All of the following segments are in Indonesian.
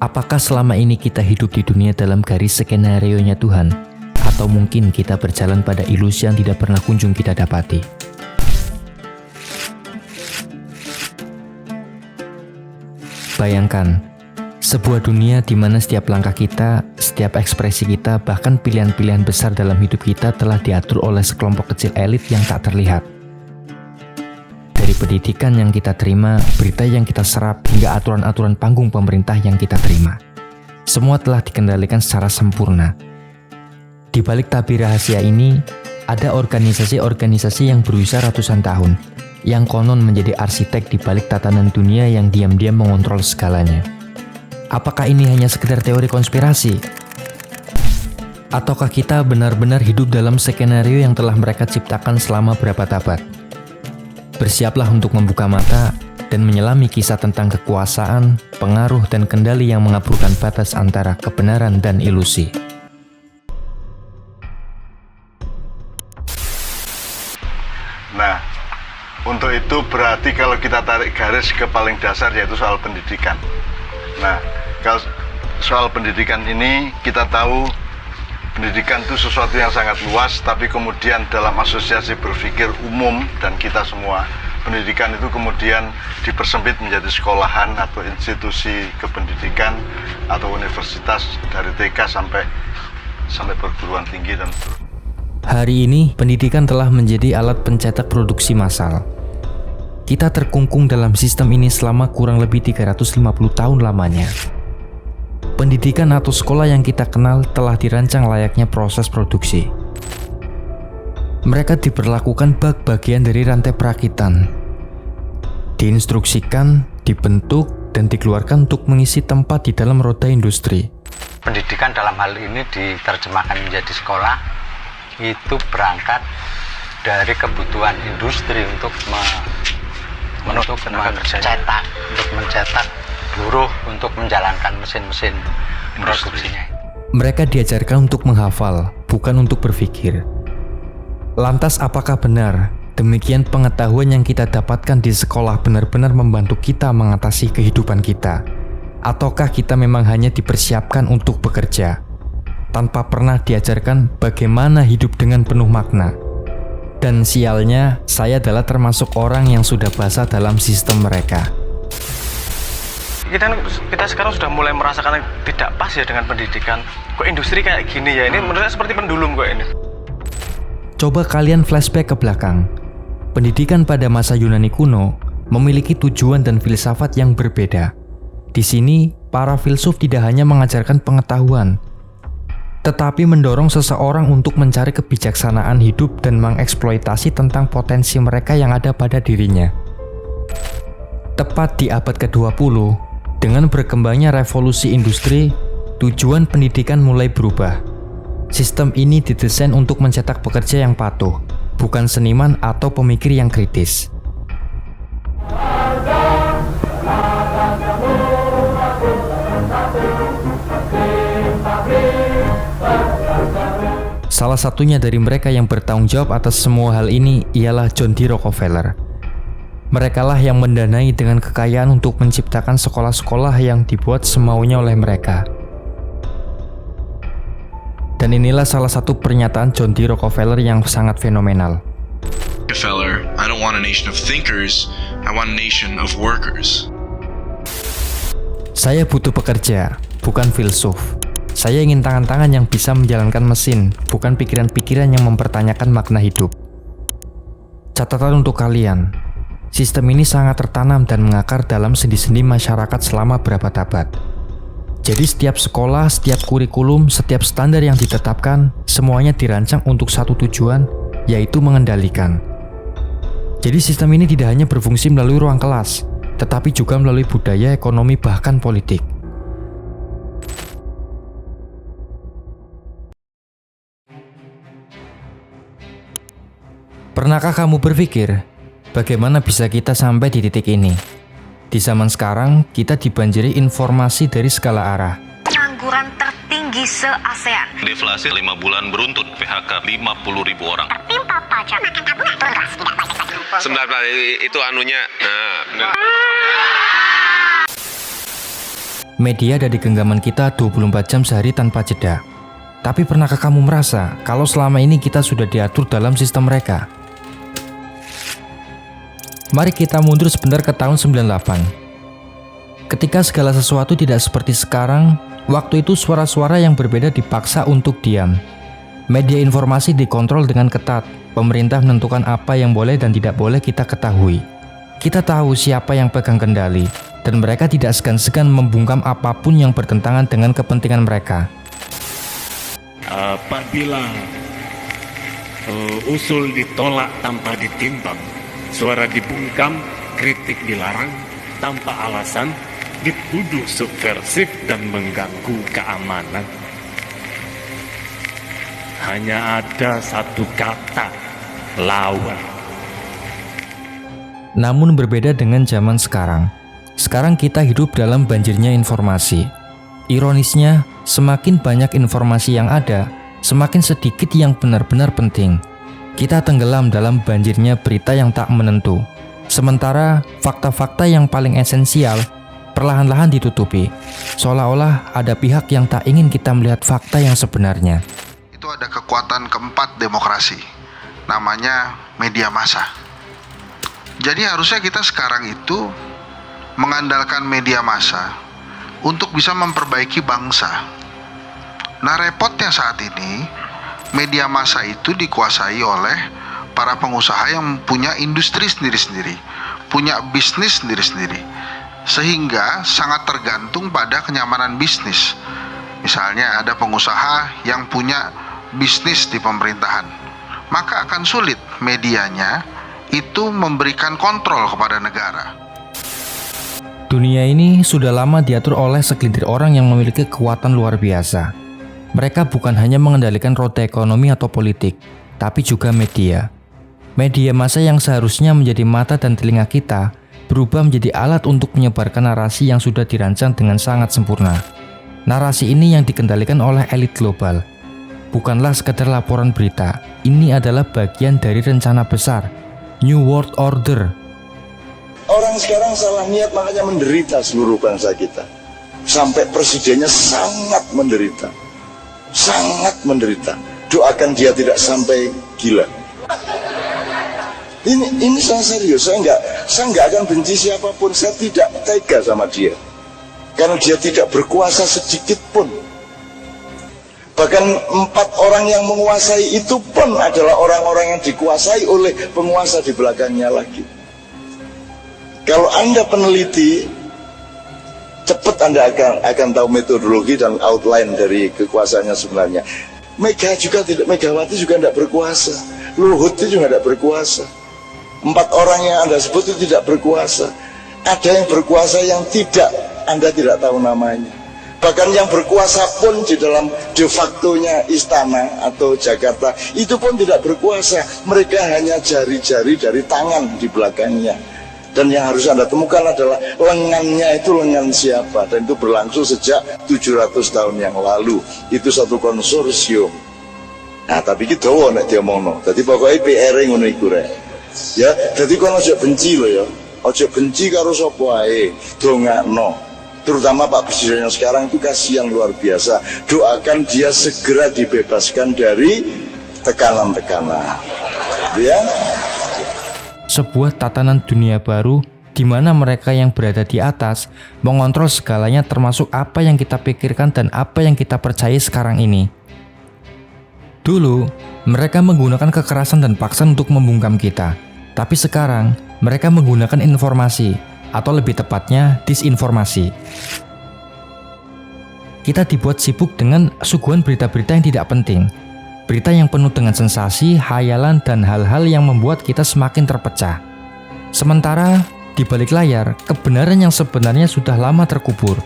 Apakah selama ini kita hidup di dunia dalam garis skenario-nya Tuhan? Atau mungkin kita berjalan pada ilusi yang tidak pernah kunjung kita dapati? Bayangkan, sebuah dunia di mana setiap langkah kita, setiap ekspresi kita, bahkan pilihan-pilihan besar dalam hidup kita telah diatur oleh sekelompok kecil elit yang tak terlihat. Dari pendidikan yang kita terima, berita yang kita serap, hingga aturan-aturan panggung pemerintah yang kita terima. Semua telah dikendalikan secara sempurna. Di balik tabir rahasia ini, ada organisasi-organisasi yang berusia ratusan tahun, yang konon menjadi arsitek di balik tatanan dunia yang diam-diam mengontrol segalanya. Apakah ini hanya sekedar teori konspirasi? Ataukah kita benar-benar hidup dalam skenario yang telah mereka ciptakan selama berabad-abad? Bersiaplah untuk membuka mata dan menyelami kisah tentang kekuasaan, pengaruh, dan kendali yang mengaburkan batas antara kebenaran dan ilusi. Nah, untuk itu berarti kalau kita tarik garis ke paling dasar yaitu soal pendidikan. Nah, kalau soal pendidikan ini kita tahu pendidikan itu sesuatu yang sangat luas, tapi kemudian dalam asosiasi berpikir umum dan kita semua, pendidikan itu kemudian dipersempit menjadi sekolahan atau institusi kependidikan atau universitas dari TK sampai perguruan tinggi dan seterusnya. Hari ini, pendidikan telah menjadi alat pencetak produksi massal. Kita terkungkung dalam sistem ini selama kurang lebih 350 tahun lamanya. Pendidikan atau sekolah yang kita kenal telah dirancang layaknya proses produksi. Mereka diperlakukan bak bagian dari rantai perakitan. Diinstruksikan, dibentuk, dan dikeluarkan untuk mengisi tempat di dalam roda industri. Pendidikan dalam hal ini diterjemahkan menjadi sekolah, itu berangkat dari kebutuhan industri untuk mencetak buruh untuk menjalankan mesin-mesin produksinya. Mereka diajarkan untuk menghafal, bukan untuk berpikir. Lantas apakah benar demikian pengetahuan yang kita dapatkan di sekolah benar-benar membantu kita mengatasi kehidupan kita? Ataukah kita memang hanya dipersiapkan untuk bekerja, tanpa pernah diajarkan bagaimana hidup dengan penuh makna? Dan sialnya, saya adalah termasuk orang yang sudah basah dalam sistem mereka. Kita sekarang sudah mulai merasakan tidak pas ya dengan pendidikan. Kok industri kayak gini ya? Ini menurut saya seperti pendulum kok ini. Coba kalian flashback ke belakang. Pendidikan pada masa Yunani kuno memiliki tujuan dan filsafat yang berbeda. Di sini, para filsuf tidak hanya mengajarkan pengetahuan, tetapi mendorong seseorang untuk mencari kebijaksanaan hidup dan mengeksploitasi tentang potensi mereka yang ada pada dirinya. Tepat di abad ke-20, dengan berkembangnya revolusi industri, tujuan pendidikan mulai berubah. Sistem ini didesain untuk mencetak pekerja yang patuh, bukan seniman atau pemikir yang kritis. Salah satunya dari mereka yang bertanggung jawab atas semua hal ini ialah John D. Rockefeller. Merekalah yang mendanai dengan kekayaan untuk menciptakan sekolah-sekolah yang dibuat semaunya oleh mereka. Dan inilah salah satu pernyataan John D. Rockefeller yang sangat fenomenal. Rockefeller, I don't want a nation of thinkers, I want a nation of workers. Saya butuh pekerja, bukan filsuf. Saya ingin tangan-tangan yang bisa menjalankan mesin, bukan pikiran-pikiran yang mempertanyakan makna hidup. Catatan untuk kalian, sistem ini sangat tertanam dan mengakar dalam sendi-sendi masyarakat selama berabad-abad. Jadi setiap sekolah, setiap kurikulum, setiap standar yang ditetapkan, semuanya dirancang untuk satu tujuan, yaitu mengendalikan. Jadi sistem ini tidak hanya berfungsi melalui ruang kelas, tetapi juga melalui budaya, ekonomi, bahkan politik. Pernahkah kamu berpikir, bagaimana bisa kita sampai di titik ini? Di zaman sekarang, kita dibanjiri informasi dari segala arah. Pengangguran tertinggi se-ASEAN. Deflasi 5 bulan beruntun, PHK 50.000 orang. Tertimpa pajak. Makan tabungan beras tidak banyak. Sebentar, itu anunya. Media ada di genggaman kita 24 jam sehari tanpa jeda. Tapi pernahkah kamu merasa kalau selama ini kita sudah diatur dalam sistem mereka? Mari kita mundur sebentar ke tahun 98. Ketika segala sesuatu tidak seperti sekarang, waktu itu suara-suara yang berbeda dipaksa untuk diam. Media informasi dikontrol dengan ketat. Pemerintah menentukan apa yang boleh dan tidak boleh kita ketahui. Kita tahu siapa yang pegang kendali, dan mereka tidak segan-segan membungkam apapun yang bertentangan dengan kepentingan mereka. Apabila usul ditolak tanpa ditimbang, suara dibungkam, kritik dilarang tanpa alasan, dituduh subversif dan mengganggu keamanan. Hanya ada satu kata, lawan. Namun berbeda dengan zaman sekarang. Sekarang kita hidup dalam banjirnya informasi. Ironisnya, semakin banyak informasi yang ada, semakin sedikit yang benar-benar penting. Kita tenggelam dalam banjirnya berita yang tak menentu. Sementara fakta-fakta yang paling esensial perlahan-lahan ditutupi. Seolah-olah ada pihak yang tak ingin kita melihat fakta yang sebenarnya. Itu ada kekuatan keempat demokrasi, namanya media massa. Jadi harusnya kita sekarang itu mengandalkan media massa untuk bisa memperbaiki bangsa. Nah, repotnya saat ini media massa itu dikuasai oleh para pengusaha yang punya industri sendiri-sendiri, punya bisnis sendiri-sendiri, sehingga sangat tergantung pada kenyamanan bisnis. Misalnya ada pengusaha yang punya bisnis di pemerintahan, maka akan sulit medianya itu memberikan kontrol kepada negara. Dunia ini sudah lama diatur oleh segelintir orang yang memiliki kekuatan luar biasa. Mereka bukan hanya mengendalikan roda ekonomi atau politik, tapi juga media. Media massa yang seharusnya menjadi mata dan telinga kita, berubah menjadi alat untuk menyebarkan narasi yang sudah dirancang dengan sangat sempurna. Narasi ini yang dikendalikan oleh elit global. Bukanlah sekedar laporan berita, ini adalah bagian dari rencana besar, New World Order. Orang sekarang salah niat, makanya menderita seluruh bangsa kita. Sampai presidennya sangat menderita. Sangat menderita. Doakan dia tidak sampai gila. Ini saya serius, saya nggak akan benci siapapun, saya tidak tega sama dia. Karena dia tidak berkuasa sedikit pun. Bahkan 4 orang yang menguasai itu pun adalah orang-orang yang dikuasai oleh penguasa di belakangnya lagi. Kalau Anda peneliti, cepat Anda akan tahu metodologi dan outline dari kekuasaannya sebenarnya. Megawati juga tidak berkuasa. Luhut itu juga tidak berkuasa. 4 orang yang Anda sebut itu tidak berkuasa. Ada yang berkuasa yang Anda tidak tahu namanya. Bahkan yang berkuasa pun di dalam de facto-nya istana atau Jakarta, itu pun tidak berkuasa. Mereka hanya jari-jari dari tangan di belakangnya. Dan yang harus Anda temukan adalah lengannya itu lengan siapa. Dan itu berlangsung sejak 700 tahun yang lalu. Itu satu konsorsium. Nah, tapi kita tahu nek diomongno. Jadi pokoknya PR ngono iku rek. Ya, jadi kono aja benci loh ya. Aja benci karo sapa ae. Dongakno. Terutama Pak Presiden yang sekarang itu kasihan luar biasa. Doakan dia segera dibebaskan dari tekanan-tekanan. Ya. Sebuah tatanan dunia baru di mana mereka yang berada di atas mengontrol segalanya, termasuk apa yang kita pikirkan dan apa yang kita percaya sekarang ini. Dulu, mereka menggunakan kekerasan dan paksa untuk membungkam kita. Tapi sekarang, mereka menggunakan informasi, atau lebih tepatnya disinformasi. Kita dibuat sibuk dengan suguhan berita-berita yang tidak penting. Berita yang penuh dengan sensasi, hayalan, dan hal-hal yang membuat kita semakin terpecah. Sementara, di balik layar, kebenaran yang sebenarnya sudah lama terkubur.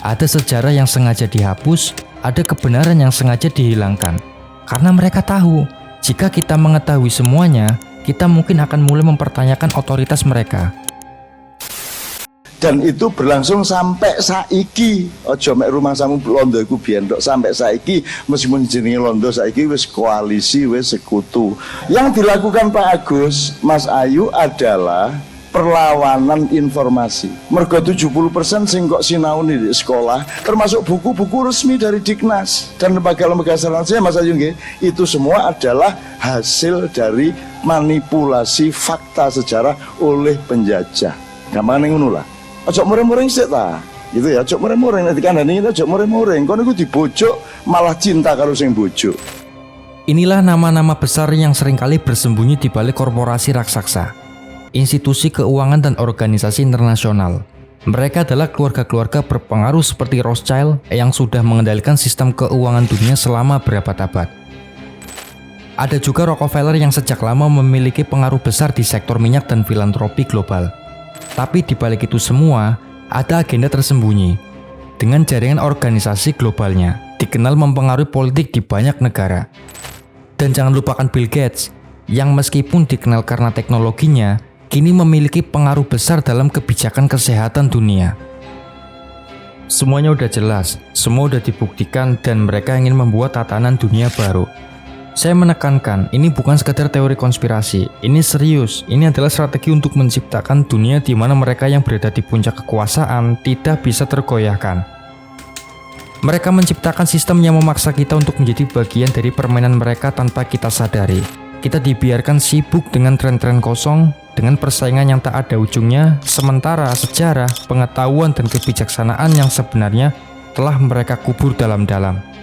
Ada sejarah yang sengaja dihapus, ada kebenaran yang sengaja dihilangkan. Karena mereka tahu, jika kita mengetahui semuanya, kita mungkin akan mulai mempertanyakan otoritas mereka. Dan itu berlangsung sampai saiki. Ojo mek rumah samu Londo iku biyen tok, sampai saiki meskipun jenenge Londo saiki wis koalisi, wis sekutu. Yang dilakukan Pak Agus, Mas Ayu adalah perlawanan informasi. Mergo 70% sing kok sinauni di sekolah, termasuk buku-buku resmi dari Diknas dan lembaga-lembaga selanjutnya, Mas Ayu nggih, itu semua adalah hasil dari manipulasi fakta sejarah oleh penjajah. Gampang ngono lah. Aja mureng-mureng sik ta. Gitu ya, aja mureng-mureng nek dikandani aja mureng-mureng. Kono iku dibojok malah cinta karo sing bojok. Inilah nama-nama besar yang seringkali bersembunyi di balik korporasi raksasa, institusi keuangan dan organisasi internasional. Mereka adalah keluarga-keluarga berpengaruh seperti Rothschild yang sudah mengendalikan sistem keuangan dunia selama berabad-abad. Ada juga Rockefeller yang sejak lama memiliki pengaruh besar di sektor minyak dan filantropi global. Tapi di balik itu semua, ada agenda tersembunyi. Dengan jaringan organisasi globalnya, dikenal mempengaruhi politik di banyak negara. Dan jangan lupakan Bill Gates, yang meskipun dikenal karena teknologinya, kini memiliki pengaruh besar dalam kebijakan kesehatan dunia. Semuanya udah jelas, semua udah dibuktikan dan mereka ingin membuat tatanan dunia baru. Saya menekankan, ini bukan sekedar teori konspirasi, ini serius, ini adalah strategi untuk menciptakan dunia di mana mereka yang berada di puncak kekuasaan tidak bisa tergoyahkan. Mereka menciptakan sistem yang memaksa kita untuk menjadi bagian dari permainan mereka tanpa kita sadari. Kita dibiarkan sibuk dengan tren-tren kosong, dengan persaingan yang tak ada ujungnya, sementara sejarah, pengetahuan, dan kebijaksanaan yang sebenarnya telah mereka kubur dalam-dalam.